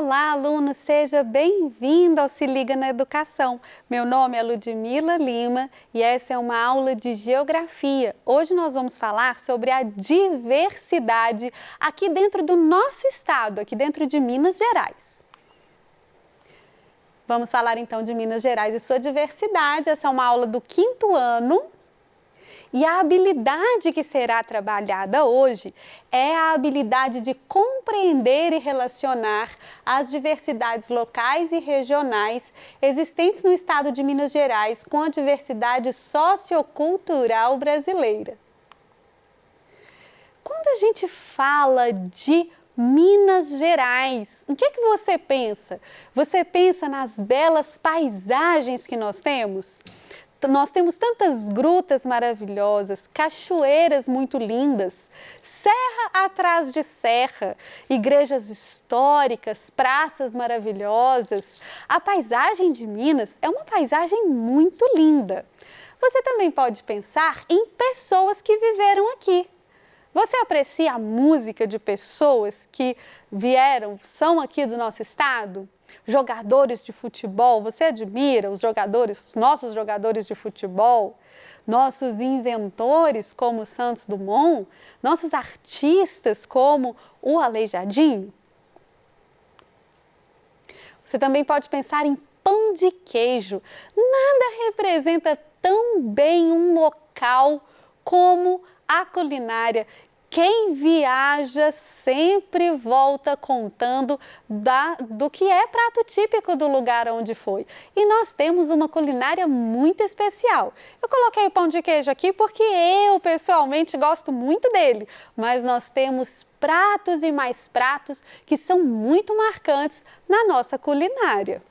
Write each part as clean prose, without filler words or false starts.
Olá, aluno! Seja bem-vindo ao Se Liga na Educação. Meu nome é Ludmila Lima e essa é uma aula de Geografia. Hoje nós vamos falar sobre a diversidade aqui dentro do nosso estado, aqui dentro de Minas Gerais. Vamos falar então de Minas Gerais e sua diversidade. Essa é uma aula do 5º ano. E a habilidade que será trabalhada hoje é a habilidade de compreender e relacionar as diversidades locais e regionais existentes no estado de Minas Gerais com a diversidade sociocultural brasileira. Quando a gente fala de Minas Gerais, o que você pensa? Você pensa nas belas paisagens que nós temos? Nós temos tantas grutas maravilhosas, cachoeiras muito lindas, serra atrás de serra, igrejas históricas, praças maravilhosas. A paisagem de Minas é uma paisagem muito linda. Você também pode pensar em pessoas que viveram aqui. Você aprecia a música de pessoas que são aqui do nosso estado? Jogadores de futebol, você admira os nossos jogadores de futebol, nossos inventores como Santos Dumont, nossos artistas como o Aleijadinho? Você também pode pensar em pão de queijo. Nada representa tão bem um local como a culinária. Quem viaja sempre volta contando do que é prato típico do lugar onde foi. E nós temos uma culinária muito especial. Eu coloquei o pão de queijo aqui porque eu pessoalmente gosto muito dele, mas nós temos pratos e mais pratos que são muito marcantes na nossa culinária.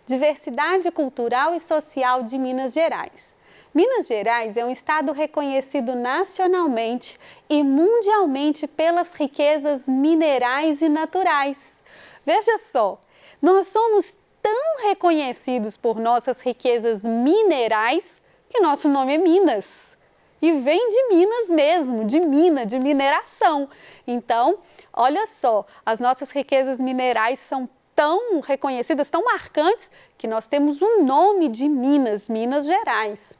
Diversidade cultural e social de Minas Gerais. Minas Gerais é um estado reconhecido nacionalmente e mundialmente pelas riquezas minerais e naturais. Veja só, nós somos tão reconhecidos por nossas riquezas minerais que nosso nome é Minas. E vem de Minas mesmo, de mineração. Então, olha só, as nossas riquezas minerais são tão reconhecidas, tão marcantes, que nós temos um nome de Minas, Minas Gerais.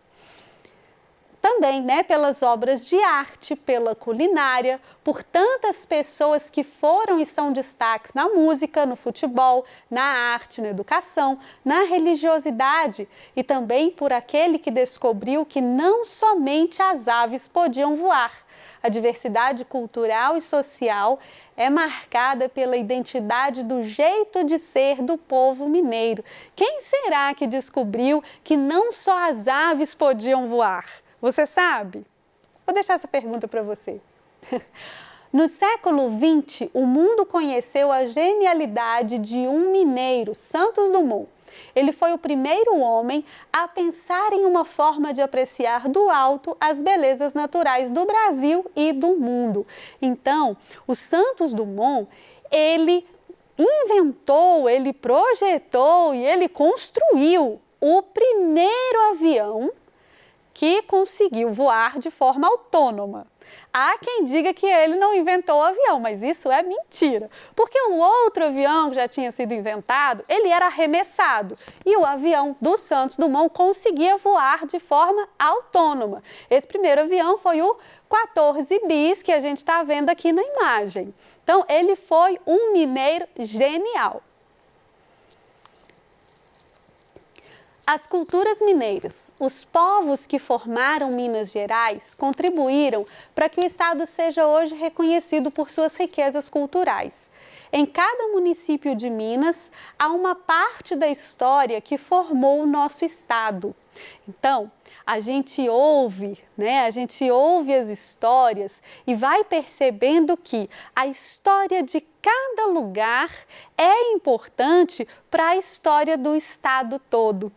Também, pelas obras de arte, pela culinária, por tantas pessoas que foram e são destaques na música, no futebol, na arte, na educação, na religiosidade e também por aquele que descobriu que não somente as aves podiam voar. A diversidade cultural e social é marcada pela identidade do jeito de ser do povo mineiro. Quem será que descobriu que não só as aves podiam voar? Você sabe? Vou deixar essa pergunta para você. No século XX, o mundo conheceu a genialidade de um mineiro, Santos Dumont. Ele foi o primeiro homem a pensar em uma forma de apreciar do alto as belezas naturais do Brasil e do mundo. Então, o Santos Dumont, ele inventou, ele projetou e ele construiu o primeiro avião que conseguiu voar de forma autônoma. Há quem diga que ele não inventou o avião, mas isso é mentira, porque o outro avião que já tinha sido inventado, ele era arremessado e o avião do Santos Dumont conseguia voar de forma autônoma. Esse primeiro avião foi o 14 bis que a gente está vendo aqui na imagem. Então, ele foi um mineiro genial. As culturas mineiras, os povos que formaram Minas Gerais, contribuíram para que o estado seja hoje reconhecido por suas riquezas culturais. Em cada município de Minas, há uma parte da história que formou o nosso estado. Então, a gente ouve as histórias e vai percebendo que a história de cada lugar é importante para a história do estado todo.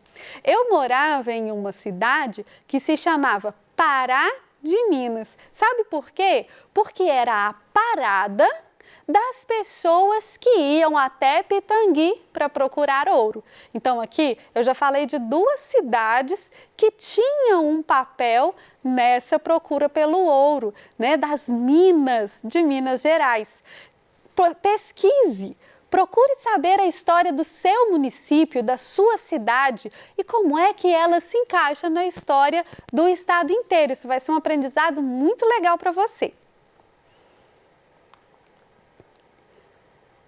Eu morava em uma cidade que se chamava Pará de Minas. Sabe por quê? Porque era a parada das pessoas que iam até Pitangui para procurar ouro. Então aqui eu já falei de duas cidades que tinham um papel nessa procura pelo ouro, das minas de Minas Gerais. pesquise. Procure saber a história do seu município, da sua cidade e como é que ela se encaixa na história do estado inteiro. Isso vai ser um aprendizado muito legal para você.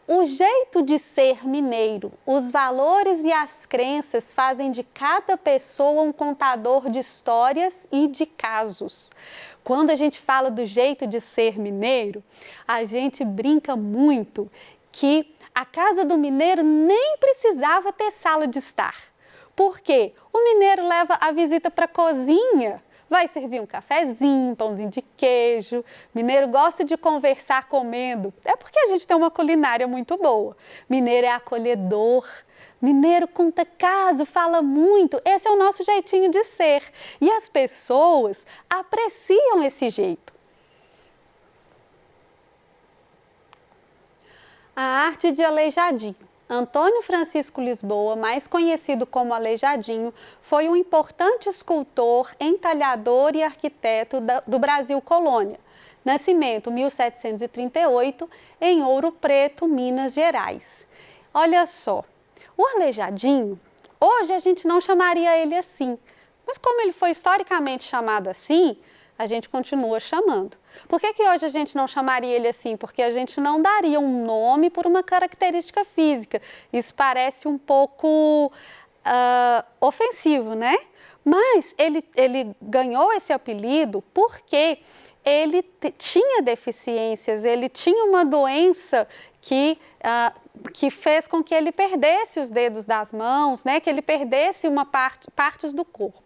O jeito de ser mineiro, os valores e as crenças fazem de cada pessoa um contador de histórias e de casos. Quando a gente fala do jeito de ser mineiro, a gente brinca muito que a casa do mineiro nem precisava ter sala de estar. Por quê? O mineiro leva a visita para a cozinha. Vai servir um cafezinho, pãozinho de queijo. Mineiro gosta de conversar comendo. É porque a gente tem uma culinária muito boa. Mineiro é acolhedor. Mineiro conta caso, fala muito. Esse é o nosso jeitinho de ser. E as pessoas apreciam esse jeito. A arte de Aleijadinho. Antônio Francisco Lisboa, mais conhecido como Aleijadinho, foi um importante escultor, entalhador e arquiteto do Brasil Colônia. Nascimento 1738, em Ouro Preto, Minas Gerais. Olha só, o Aleijadinho, hoje a gente não chamaria ele assim, mas como ele foi historicamente chamado assim, a gente continua chamando. Por que hoje a gente não chamaria ele assim? Porque a gente não daria um nome por uma característica física. Isso parece um pouco ofensivo, né? Mas ele ganhou esse apelido porque ele tinha deficiências, ele tinha uma doença que fez com que ele perdesse os dedos das mãos, né? Que ele perdesse partes do corpo.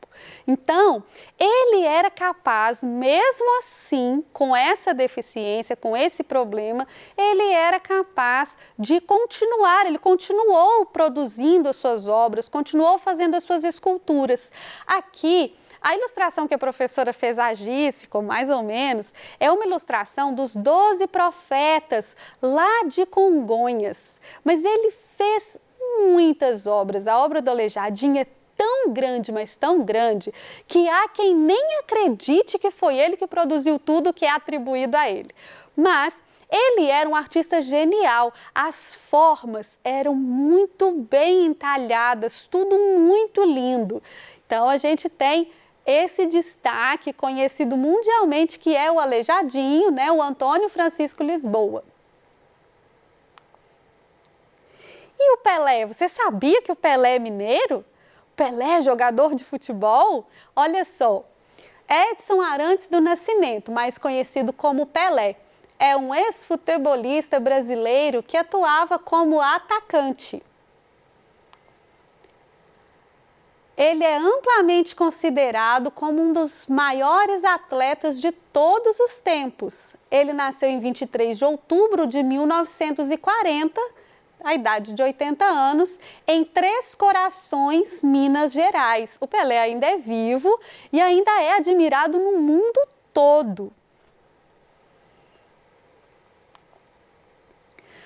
Então, ele era capaz, mesmo assim, com essa deficiência, com esse problema, ele era capaz de continuar, ele continuou produzindo as suas obras, continuou fazendo as suas esculturas. Aqui, a ilustração que a professora fez a giz, ficou mais ou menos, é uma ilustração dos 12 profetas lá de Congonhas. Mas ele fez muitas obras. A obra do Aleijadinho é tão grande, mas tão grande, que há quem nem acredite que foi ele que produziu tudo que é atribuído a ele. Mas ele era um artista genial, as formas eram muito bem entalhadas, tudo muito lindo. Então a gente tem esse destaque conhecido mundialmente que é o Aleijadinho, né, o Antônio Francisco Lisboa. E o Pelé? Você sabia que o Pelé é mineiro? Pelé, jogador de futebol? Olha só, Edson Arantes do Nascimento, mais conhecido como Pelé, é um ex-futebolista brasileiro que atuava como atacante. Ele é amplamente considerado como um dos maiores atletas de todos os tempos. Ele nasceu em 23 de outubro de 1940, a idade de 80 anos, em Três Corações, Minas Gerais. O Pelé ainda é vivo e ainda é admirado no mundo todo.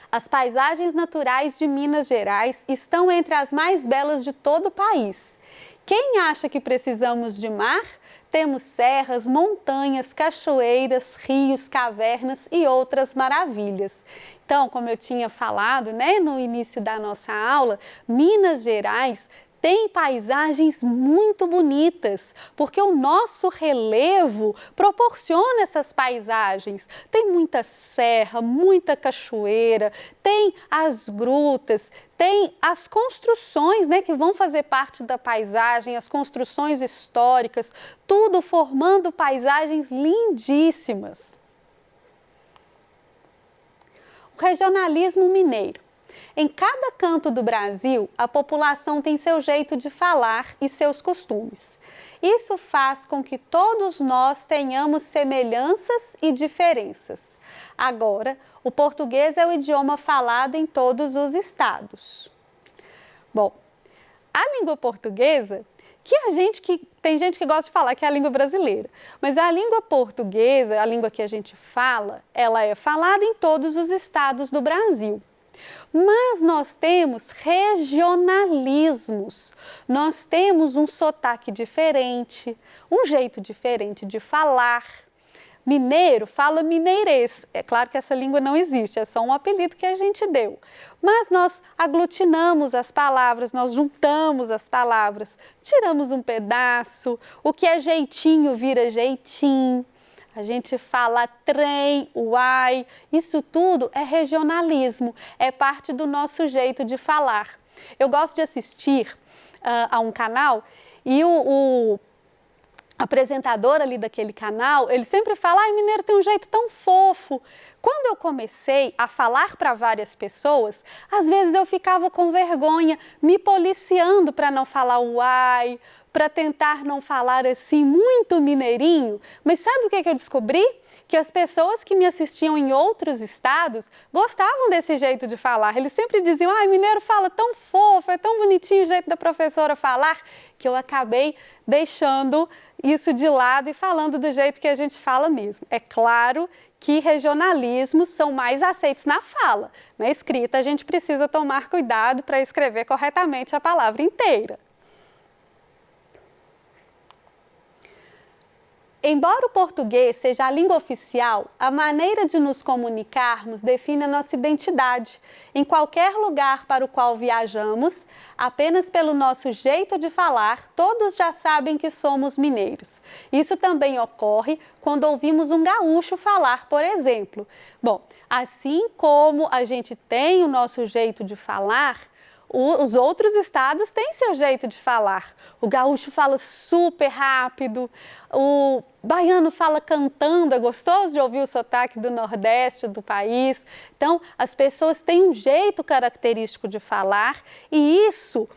As paisagens naturais de Minas Gerais estão entre as mais belas de todo o país. Quem acha que precisamos de mar? Temos serras, montanhas, cachoeiras, rios, cavernas e outras maravilhas. Então, como eu tinha falado, né, no início da nossa aula, Minas Gerais tem paisagens muito bonitas, porque o nosso relevo proporciona essas paisagens. Tem muita serra, muita cachoeira, tem as grutas, tem as construções, né, que vão fazer parte da paisagem, as construções históricas, tudo formando paisagens lindíssimas. O regionalismo mineiro. Em cada canto do Brasil, a população tem seu jeito de falar e seus costumes. Isso faz com que todos nós tenhamos semelhanças e diferenças. Agora, o português é o idioma falado em todos os estados. Bom, a língua portuguesa, tem gente que gosta de falar que é a língua brasileira, mas a língua portuguesa, a língua que a gente fala, ela é falada em todos os estados do Brasil. Mas nós temos regionalismos, nós temos um sotaque diferente, um jeito diferente de falar. Mineiro fala mineirês. É claro que essa língua não existe, é só um apelido que a gente deu. Mas nós aglutinamos as palavras, nós juntamos as palavras, tiramos um pedaço, o que é jeitinho vira jeitinho. A gente fala trem, uai, isso tudo é regionalismo, é parte do nosso jeito de falar. Eu gosto de assistir a um canal e o apresentador ali daquele canal, ele sempre fala, ai, mineiro tem um jeito tão fofo. Quando eu comecei a falar para várias pessoas, às vezes eu ficava com vergonha, me policiando para não falar uai, para tentar não falar assim muito mineirinho. Mas sabe o que eu descobri? Que as pessoas que me assistiam em outros estados gostavam desse jeito de falar. Eles sempre diziam, ai, mineiro fala tão fofo, é tão bonitinho o jeito da professora falar, que eu acabei deixando isso de lado e falando do jeito que a gente fala mesmo. É claro que regionalismos são mais aceitos na fala. Na escrita, a gente precisa tomar cuidado para escrever corretamente a palavra inteira. Embora o português seja a língua oficial, a maneira de nos comunicarmos define a nossa identidade. Em qualquer lugar para o qual viajamos, apenas pelo nosso jeito de falar, todos já sabem que somos mineiros. Isso também ocorre quando ouvimos um gaúcho falar, por exemplo. Bom, assim como a gente tem o nosso jeito de falar, os outros estados têm seu jeito de falar. O gaúcho fala super rápido, o baiano fala cantando, é gostoso de ouvir o sotaque do Nordeste do país. Então, as pessoas têm um jeito característico de falar e isso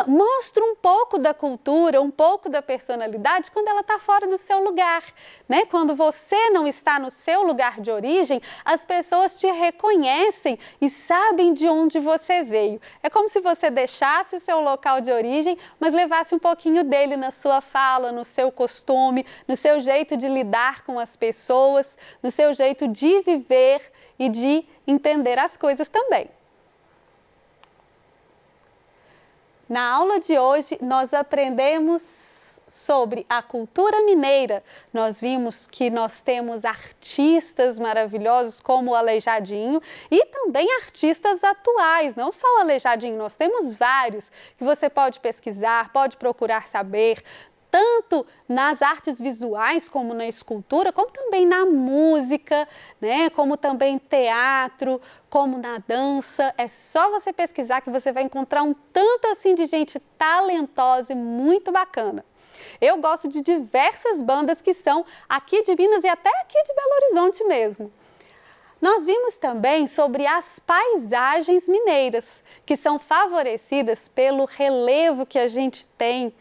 mostra um pouco da cultura, um pouco da personalidade quando ela está fora do seu lugar, né? Quando você não está no seu lugar de origem, as pessoas te reconhecem e sabem de onde você veio. É como se você deixasse o seu local de origem, mas levasse um pouquinho dele na sua fala, no seu costume, no seu jeito de lidar com as pessoas, no seu jeito de viver e de entender as coisas também. Na aula de hoje, nós aprendemos sobre a cultura mineira. Nós vimos que nós temos artistas maravilhosos como o Aleijadinho e também artistas atuais, não só o Aleijadinho, nós temos vários que você pode pesquisar, pode procurar saber, tanto nas artes visuais como na escultura, como também na música, né? Como também teatro, como na dança. É só você pesquisar que você vai encontrar um tanto assim de gente talentosa e muito bacana. Eu gosto de diversas bandas que são aqui de Minas e até aqui de Belo Horizonte mesmo. Nós vimos também sobre as paisagens mineiras, que são favorecidas pelo relevo que a gente tem,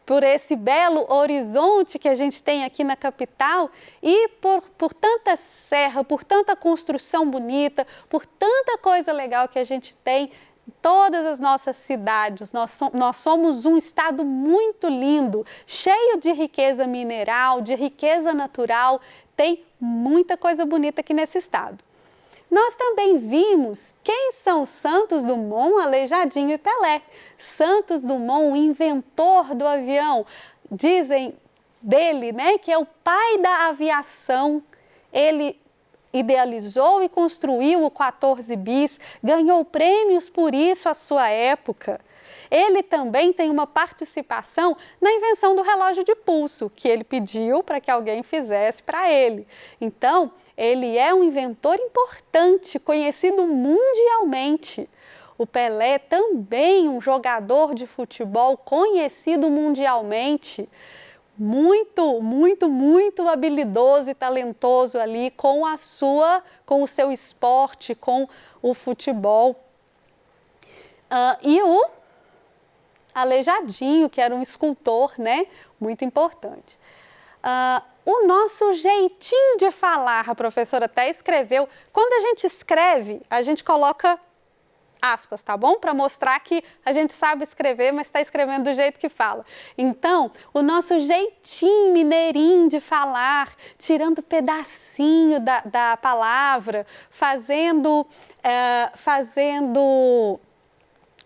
por esse belo horizonte que a gente tem aqui na capital e por tanta serra, por tanta construção bonita, por tanta coisa legal que a gente tem em todas as nossas cidades. Nós somos um estado muito lindo, cheio de riqueza mineral, de riqueza natural, tem muita coisa bonita aqui nesse estado. Nós também vimos quem são Santos Dumont, Aleijadinho e Pelé. Santos Dumont, o inventor do avião, dizem dele, né, que é o pai da aviação. Ele idealizou e construiu o 14 bis, ganhou prêmios por isso à sua época. Ele também tem uma participação na invenção do relógio de pulso, que ele pediu para que alguém fizesse para ele. Então, ele é um inventor importante, conhecido mundialmente. O Pelé também um jogador de futebol conhecido mundialmente, muito habilidoso e talentoso ali com o seu esporte, com o futebol. E o Aleijadinho, que era um escultor, né, muito importante. O nosso jeitinho de falar, a professora até escreveu, quando a gente escreve, a gente coloca aspas, tá bom? Para mostrar que a gente sabe escrever, mas está escrevendo do jeito que fala. Então, o nosso jeitinho mineirinho de falar, tirando pedacinho da palavra,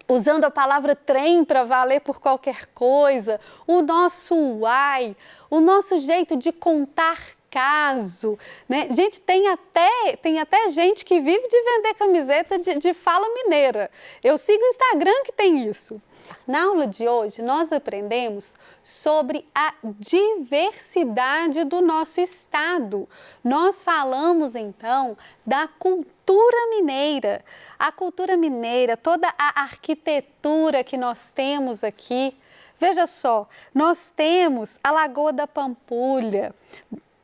usando a palavra trem para valer por qualquer coisa, o nosso uai, o nosso jeito de contar acaso, né? Gente, tem até gente que vive de vender camiseta de fala mineira. Eu sigo o Instagram que tem isso. Na aula de hoje, nós aprendemos sobre a diversidade do nosso estado. Nós falamos, então, da cultura mineira. A cultura mineira, toda a arquitetura que nós temos aqui. Veja só, nós temos a Lagoa da Pampulha,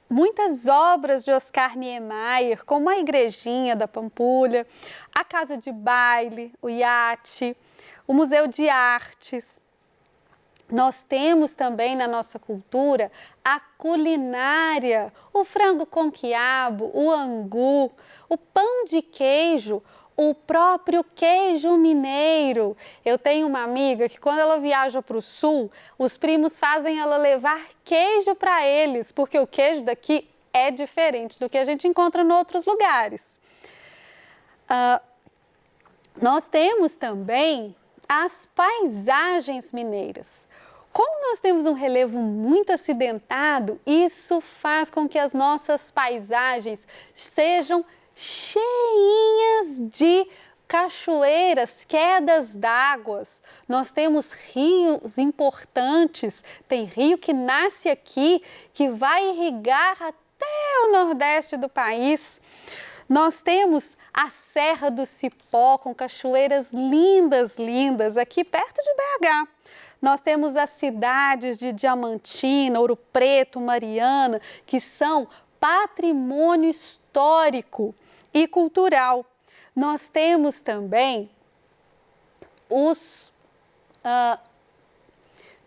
muitas obras de Oscar Niemeyer, como a Igrejinha da Pampulha, a Casa de Baile, o iate, o Museu de Artes. Nós temos também na nossa cultura a culinária, o frango com quiabo, o angu, o pão de queijo, o próprio queijo mineiro. Eu tenho uma amiga que quando ela viaja para o sul, os primos fazem ela levar queijo para eles, porque o queijo daqui é diferente do que a gente encontra em outros lugares. Nós temos também as paisagens mineiras. Como nós temos um relevo muito acidentado, isso faz com que as nossas paisagens sejam cheinhas de cachoeiras, quedas d'água. Nós temos rios importantes, tem rio que nasce aqui, que vai irrigar até o nordeste do país. Nós temos a Serra do Cipó, com cachoeiras lindas, lindas, aqui perto de BH. Nós temos as cidades de Diamantina, Ouro Preto, Mariana, que são patrimônio histórico e cultural. Nós temos também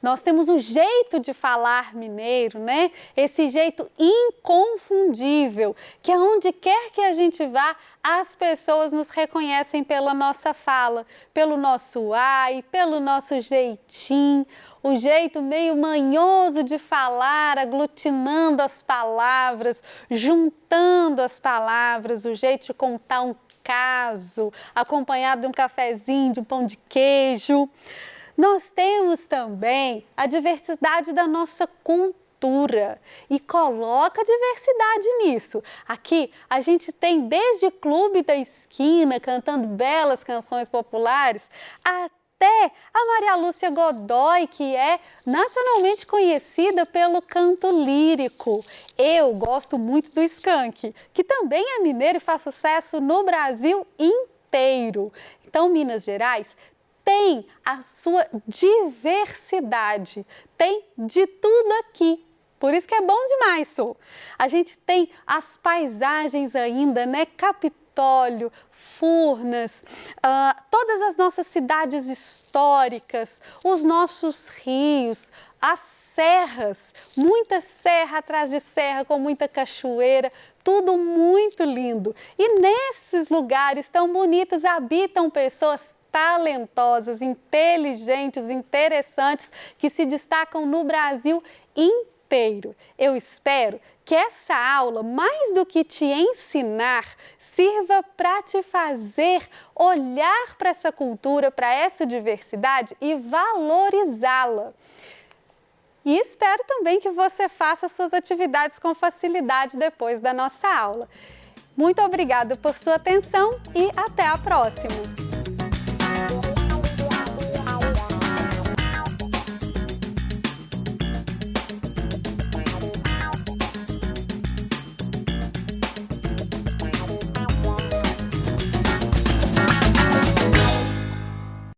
nós temos um jeito de falar mineiro, né? Esse jeito inconfundível, que aonde quer que a gente vá, as pessoas nos reconhecem pela nossa fala, pelo nosso ai, pelo nosso jeitinho, o jeito meio manhoso de falar, aglutinando as palavras, juntando as palavras, o jeito de contar um caso, acompanhado de um cafezinho, de um pão de queijo. Nós temos também a diversidade da nossa cultura e coloca diversidade nisso. Aqui a gente tem desde Clube da Esquina, cantando belas canções populares, até a Maria Lúcia Godoy, que é nacionalmente conhecida pelo canto lírico. Eu gosto muito do Skank, que também é mineiro e faz sucesso no Brasil inteiro. Então, Minas Gerais tem a sua diversidade, tem de tudo aqui. Por isso que é bom demais, Su. A gente tem as paisagens ainda, né? Capitólio, Furnas, todas as nossas cidades históricas, os nossos rios, as serras, muita serra atrás de serra, com muita cachoeira, tudo muito lindo. E nesses lugares tão bonitos habitam pessoas talentosas, inteligentes, interessantes, que se destacam no Brasil inteiro. Eu espero que essa aula, mais do que te ensinar, sirva para te fazer olhar para essa cultura, para essa diversidade e valorizá-la. E espero também que você faça suas atividades com facilidade depois da nossa aula. Muito obrigada por sua atenção e até a próxima!